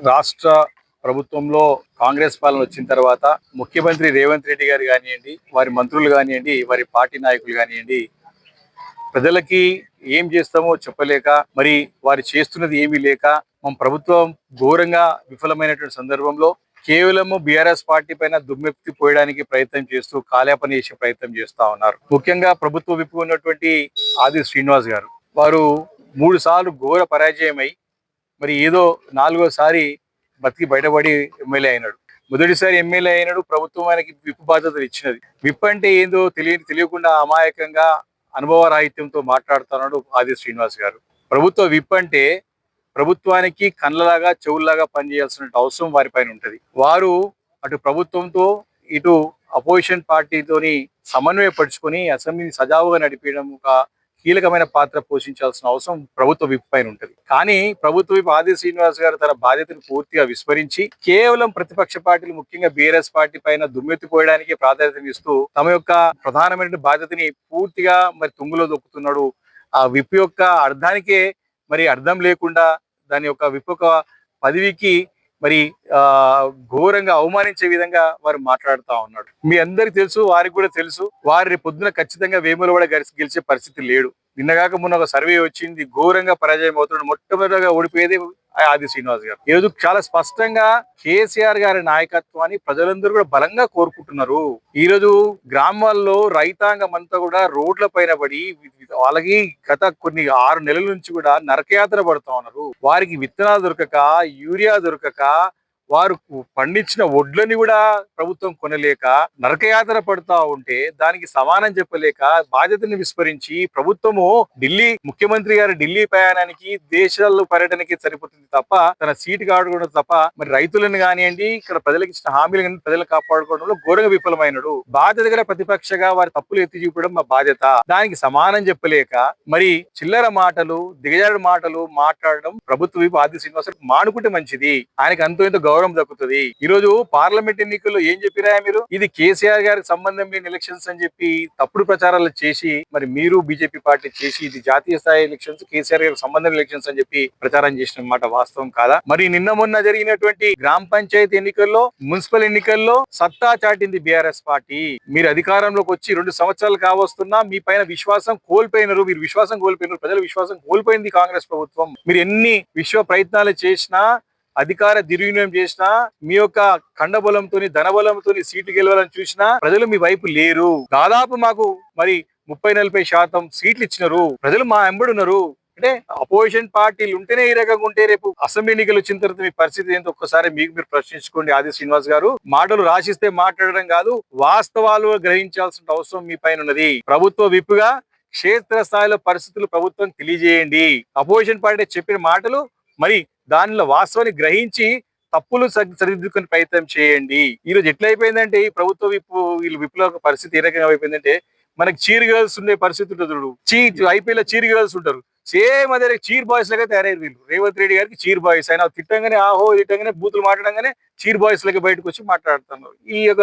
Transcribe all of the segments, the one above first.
రాష్ట్ర ప్రభుత్వంలో కాంగ్రెస్ పాలన వచ్చిన తర్వాత ముఖ్యమంత్రి రేవంత్ రెడ్డి గారు కానివ్వండి, వారి మంత్రులు కానివ్వండి, వారి పార్టీ నాయకులు కానివ్వండి, ప్రజలకి ఏం చేస్తామో చెప్పలేక, మరి వారు చేస్తున్నది ఏమీ లేక, మన ప్రభుత్వం ఘోరంగా విఫలమైనటువంటి సందర్భంలో కేవలము బీఆర్ఎస్ పార్టీ పైన దుమ్మెత్తి పోయడానికి ప్రయత్నం చేస్తూ కాలేపని చేసే ప్రయత్నం చేస్తా ఉన్నారు. ముఖ్యంగా ప్రభుత్వ విప్పు ఉన్నటువంటి ఆది శ్రీనివాస్ గారు, వారు 3 సార్లు ఘోర పరాజయమై మరి ఏదో 4వ సారి బతికి బయటపడి ఎమ్మెల్యే అయినాడు. మొదటిసారి ఎమ్మెల్యే అయినాడు, ప్రభుత్వం ఆయనకి విప్ బాధ్యతలు ఇచ్చినది. విప్ అంటే ఏందో తెలియకుండా అమాయకంగా అనుభవ రాహిత్యంతో మాట్లాడుతున్నాడు ఆది శ్రీనివాస్ గారు. ప్రభుత్వ విప్ అంటే ప్రభుత్వానికి కళ్ళలాగా చెవుల్లాగా పనిచేయాల్సిన అవసరం వారిపైన ఉంటది. వారు అటు ప్రభుత్వంతో ఇటు అపోజిషన్ పార్టీతోని సమన్వయపరుచుకొని అసెంబ్లీని సజావుగా నడిపించడం ఒక కీలకమైన పాత్ర పోషించాల్సిన అవసరం ప్రభుత్వ విప్ పైన ఉంటది. కానీ ప్రభుత్వ విప్ ఆది శ్రీనివాస్ గారు తన బాధ్యతను పూర్తిగా విస్మరించి కేవలం ప్రతిపక్ష పార్టీలు, ముఖ్యంగా బీఆర్ఎస్ పార్టీ పైన దుమ్మెత్తిపోయడానికి ప్రాధాన్యతనిస్తూ తమ యొక్క ప్రధానమైన బాధ్యతని పూర్తిగా మరి తుంగులో దొక్కుతున్నాడు. ఆ విప్ యొక్క అర్థానికే మరి అర్థం లేకుండా దాని యొక్క విప్ యొక్క పదవికి మరి ఘోరంగా అవమానించే విధంగా వారు మాట్లాడుతా ఉన్నాడు. మీ అందరికి తెలుసు, వారికి కూడా తెలుసు, వారి పొద్దున ఖచ్చితంగా వేములవాడ గెలిచే పరిస్థితి లేడు. నిన్నగాక మొన్న ఒక సర్వే వచ్చింది, ఘోరంగా పరాజయం అవుతున్నాడు. మొట్టమొదటిగా ఓడిపోయేది ఆది శ్రీనివాస్ గారు. ఈరోజు చాలా స్పష్టంగా కేసీఆర్ గారి నాయకత్వాన్ని ప్రజలందరూ కూడా బలంగా కోరుకుంటున్నారు. ఈ రోజు గ్రామాల్లో రైతాంగం అంతా కూడా రోడ్ల పైన పడి వాళ్ళకి గత కొన్ని 6 నెలల నుంచి కూడా నరకయాత్ర పడుతా ఉన్నారు. వారికి విత్తనాలు దొరకక, యూరియా దొరకక, వారు పండించిన వడ్లని కూడా ప్రభుత్వం కొనలేక నరకయాత్ర పడుతా ఉంటే దానికి సమానం చెప్పలేక బాధ్యతను విస్మరించి ప్రభుత్వము ముఖ్యమంత్రి గారి ఢిల్లీ ప్రయాణానికి, దేశాల్లో పర్యటనకి సరిపోతుంది తప్ప తన సీటు కాపాడుకోవడం తప్ప మరి రైతులను కానివ్వండి, ఇక్కడ ప్రజలకు ఇచ్చిన హామీలు కానీ ప్రజలు కాపాడుకోవడంలో ఘోరంగా విఫలమైనడు. బాధ్యత గల ప్రతిపక్షగా వారి తప్పులు ఎత్తి చూపడం మా బాధ్యత. దానికి సమానం చెప్పలేక మరి చిల్లర మాటలు, దిగజారుడు మాటలు మాట్లాడడం ప్రభుత్వ విప్ ఆది శ్రీనివాస్ మానుకుంటే మంచిది. ఆయనకి అంతో ఇంత గౌరవం దక్కుతుంది. ఈ రోజు పార్లమెంట్ ఎన్నికల్లో ఏం చెప్పిరా మీరు? ఇది కేసీఆర్ గారికి సంబంధం లేని ఎలక్షన్స్ అని చెప్పి తప్పుడు ప్రచారాలు చేసి మరి మీరు బీజేపీ పార్టీ చేసి ఇది జాతీయ స్థాయి ఎలక్షన్స్, కేసీఆర్ గారికి సంబంధం ఎలక్షన్స్ అని చెప్పి ప్రచారం చేసిన మాట వాస్తవం కాదా? మరి నిన్న మొన్న జరిగినటువంటి గ్రామ పంచాయతీ ఎన్నికల్లో, మున్సిపల్ ఎన్నికల్లో సత్తా చాటింది బీఆర్ఎస్ పార్టీ. మీరు అధికారంలోకి వచ్చి 2 సంవత్సరాలు కావస్తున్నా మీ పైన విశ్వాసం కోల్పోయినారు. మీరు విశ్వాసం కోల్పోయినారు, ప్రజల విశ్వాసం కోల్పోయింది కాంగ్రెస్ ప్రభుత్వం. మీరు ఎన్ని విశ్వ ప్రయత్నాలు చేసినా, అధికార దుర్వినియోగం చేసినా, మీ యొక్క కండబలంతో ధనబలంతో సీట్లు గెలవాలని చూసినా ప్రజలు మీ వైపు లేరు. దాదాపు మాకు మరి 30-40% సీట్లు ఇచ్చినారు. ప్రజలు మా ఎంబడున్నారు. అంటే అపోజిషన్ పార్టీలు ఉంటేనే ఈ రకంగా ఉంటే రేపు అసెంబ్లీ ఎన్నికలు వచ్చిన తర్వాత మీ పరిస్థితి ఏంటో ఒక్కసారి మీకు మీరు ప్రశ్నించుకోండి. ఆది శ్రీనివాస్ గారు, మాటలు రాసిస్తే మాట్లాడడం కాదు, వాస్తవాలు గ్రహించాల్సిన అవసరం మీ పైన ఉన్నది. ప్రభుత్వ విప్పుగా క్షేత్ర స్థాయిలో పరిస్థితులు ప్రభుత్వం తెలియజేయండి. అపోజిషన్ పార్టీ చెప్పిన మాటలు మరి దానిలో వాస్తవాన్ని గ్రహించి తప్పులు సరిదిద్దుకునే ప్రయత్నం చేయండి. ఈ రోజు ఎట్లయిపోయిందంటే ఈ ప్రభుత్వ విప్లవ పరిస్థితి ఏ రకంగా అయిపోయిందంటే, మనకి చీర్ గర్ల్స్ ఉండే పరిస్థితి ఉంటుంది. ఐపీఎల్ చీర్ గర్ల్స్ ఉంటారు, సేమ్ అదే చీర్ బాయ్స్ లాగా తయారయ్యారు వీళ్ళు. రేవంత్ రెడ్డి గారికి చీర్ బాయ్స్, ఆయన తిట్టంగానే ఆహో తిట్టంగానే బూతులు మాట్లాడంగానే చీర్ బాయ్స్ లాగా బయటకు వచ్చి మాట్లాడుతున్నారు. ఈ యొక్క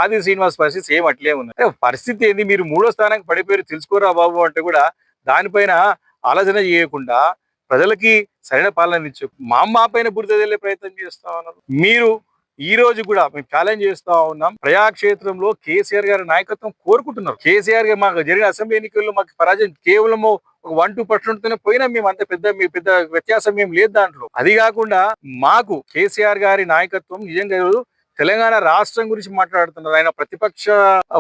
ఆది శ్రీనివాస్ పరిస్థితి సేమ్ అట్లే ఉంది. పరిస్థితి ఏంది? మీరు 3వ స్థానానికి పడిపోయారు, తెలుసుకోరా బాబు అంటే కూడా దానిపైన ఆలోచన చేయకుండా ప్రజలకి సరైన పాలన ఇచ్చు మా పైన బురద వెళ్ళే ప్రయత్నం చేస్తా ఉన్నారు. మీరు ఈ రోజు కూడా మేము ఛాలెంజ్ చేస్తా ఉన్నాం. ప్రజాక్షేత్రంలో కేసీఆర్ గారి నాయకత్వం కోరుకుంటున్నారు. కేసీఆర్ గారు మాకు జరిగిన అసెంబ్లీ ఎన్నికల్లో మాకు పరాజయం కేవలము ఒక 1-2% పోయినా మేము అంత పెద్ద వ్యత్యాసం ఏం లేదు దాంట్లో. అది కాకుండా మాకు కేసీఆర్ గారి నాయకత్వం నిజంగా తెలంగాణ రాష్ట్రం గురించి మాట్లాడుతున్నారు. ఆయన ప్రతిపక్ష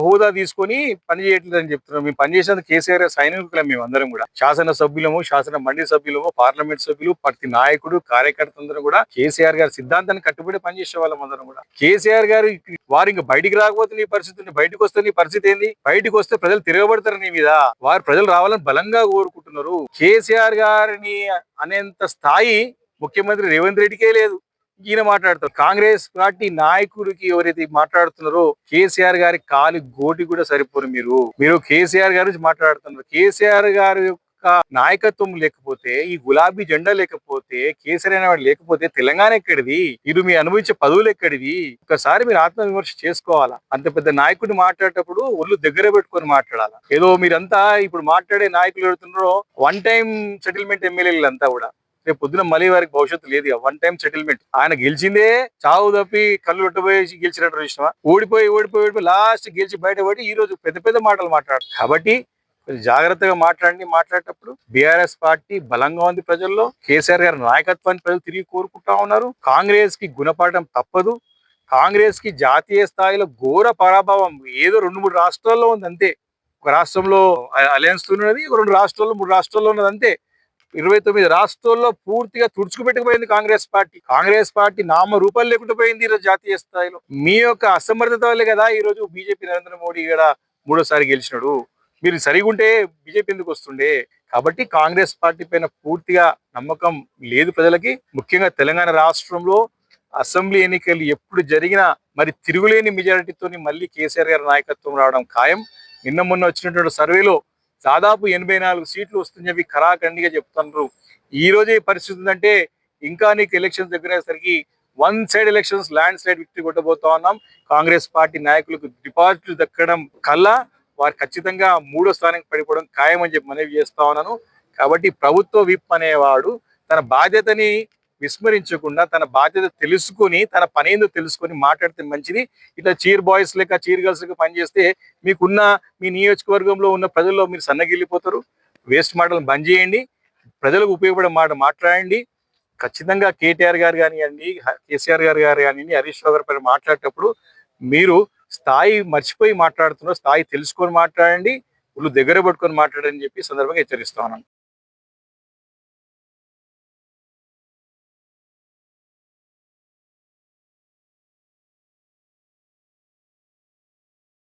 హోదా తీసుకొని పనిచేయట్లేదని చెప్తున్నారు. మేము పనిచేసేందుకు కేసీఆర్ సైనికులం. మేము అందరం కూడా శాసన సభ్యులము, శాసన మండలి సభ్యులము, పార్లమెంట్ సభ్యులు, ప్రతి నాయకుడు, కార్యకర్తలందరూ కూడా కేసీఆర్ గారి సిద్ధాంతాన్ని కట్టుబడి పనిచేసే వాళ్ళం అందరం కూడా. కేసీఆర్ గారు వారు ఇంకా బయటికి రాకపోతే నీ పరిస్థితి, బయటకు వస్తే నీ పరిస్థితి ఏంది? బయటకు వస్తే ప్రజలు తిరగబడతారు నీ మీద. వారు ప్రజలు రావాలని బలంగా కోరుకుంటున్నారు. కేసీఆర్ గారిని అనేంత స్థాయి ముఖ్యమంత్రి రేవంత్ రెడ్డికే లేదు. ఈయన మాట్లాడతారు. కాంగ్రెస్ పార్టీ నాయకుడికి ఎవరైతే మాట్లాడుతున్నారో కేసీఆర్ గారి కాలి గోటి కూడా సరిపోరు. మీరు కేసీఆర్ గారి నుంచి మాట్లాడుతున్నారు. కేసీఆర్ గారి యొక్క నాయకత్వం లేకపోతే, ఈ గులాబీ జెండా లేకపోతే, కేసీఆర్ అనేవాడు లేకపోతే తెలంగాణ ఎక్కడిది? ఇది మీ అనుభవించే పదవులు ఎక్కడిది? ఒకసారి మీరు ఆత్మవిమర్శ చేసుకోవాలా. అంత పెద్ద నాయకుడిని మాట్లాడేటప్పుడు ఒళ్ళు దగ్గర పెట్టుకొని మాట్లాడాలా. ఏదో మీరంతా ఇప్పుడు మాట్లాడే నాయకులు ఎవరుతున్నారో 1 టైం సెటిల్మెంట్ ఎమ్మెల్యేలు అంతా కూడా రేపు పొద్దున మళ్ళీ వారికి భవిష్యత్తు లేదు. One time settlement. ఆయన గెలిచిందే చావు తప్పి కళ్ళు కొట్టబోయేసి గెలిచినట్టు చూసినావా? ఓడిపోయి లాస్ట్ గెలిచి బయటపడి ఈ రోజు పెద్ద పెద్ద మాటలు మాట్లాడు. కాబట్టి కొంచెం జాగ్రత్తగా మాట్లాడండి. మాట్లాడేటప్పుడు బీఆర్ఎస్ పార్టీ బలంగా ఉంది ప్రజల్లో. కేసీఆర్ గారి నాయకత్వాన్ని ప్రజలు తిరిగి కోరుకుంటా ఉన్నారు. కాంగ్రెస్ కి గుణపాఠం తప్పదు. కాంగ్రెస్ కి జాతీయ స్థాయిలో ఘోర పరాభవం ఏదో 2-3 రాష్ట్రాల్లో ఉంది అంతే. ఒక రాష్ట్రంలో అలయన్స్ ఉన్నది, 2 రాష్ట్రాల్లో 3 రాష్ట్రాల్లో ఉన్నది అంతే. 29 రాష్ట్రాల్లో పూర్తిగా తుడుచుకుపెట్టుకుపోయింది కాంగ్రెస్ పార్టీ. కాంగ్రెస్ పార్టీ నామ రూపాలు లేకుండా పోయింది ఈరోజు జాతీయ స్థాయిలో. మీ యొక్క అసమర్థత వల్లే కదా ఈ రోజు బీజేపీ నరేంద్ర మోడీ కూడా 3వ సారి గెలిచినాడు. మీరు సరిగా ఉంటే బీజేపీ ఎందుకు వస్తుండే? కాబట్టి కాంగ్రెస్ పార్టీ పైన పూర్తిగా నమ్మకం లేదు ప్రజలకి. ముఖ్యంగా తెలంగాణ రాష్ట్రంలో అసెంబ్లీ ఎన్నికలు ఎప్పుడు జరిగినా మరి తిరుగులేని మెజారిటీతో మళ్ళీ కేసీఆర్ గారి నాయకత్వం రావడం ఖాయం. మొన్న వచ్చినటువంటి సర్వేలో దాదాపు 84 సీట్లు వస్తుందని చెప్పి ఖరాఖండిగా చెప్తున్నారు. ఈ రోజే పరిస్థితి ఉందంటే ఇంకా నీకు ఎలక్షన్స్ దగ్గరేసరికి 1 side elections landslide victory కొట్టబోతా ఉన్నాం. కాంగ్రెస్ పార్టీ నాయకులకు డిపాజిట్లు దక్కడం కల్లా వారు ఖచ్చితంగా 3వ స్థానానికి పడిపోవడం ఖాయం అని చెప్పి మనవి చేస్తా ఉన్నాను. కాబట్టి ప్రభుత్వ విప్ అనేవాడు తన బాధ్యతని విస్మరించకుండా తన బాధ్యత తెలుసుకొని తన పని ఏందో తెలుసుకొని మాట్లాడితే మంచిది. ఇట్లా చీర్ బాయ్స్ లెక్క చీర్ గర్ల్స్ లెక్క పనిచేస్తే మీకున్న మీ నియోజకవర్గంలో ఉన్న ప్రజల్లో మీరు సన్నగిల్లిపోతారు. వేస్ట్ మాటలు బంద్ చేయండి. ప్రజలకు ఉపయోగపడే మాట మాట్లాడండి. ఖచ్చితంగా కేటీఆర్ గారు కానివ్వండి, కేసీఆర్ గారు కానివ్వండి, హరీష్ రావు గారి పైన మాట్లాడేటప్పుడు మీరు స్థాయి మర్చిపోయి మాట్లాడుతున్నారు. స్థాయి తెలుసుకొని మాట్లాడండి. ఒళ్ళు దగ్గర పట్టుకొని మాట్లాడని చెప్పి సందర్భంగా హెచ్చరిస్తా ఉన్నాను.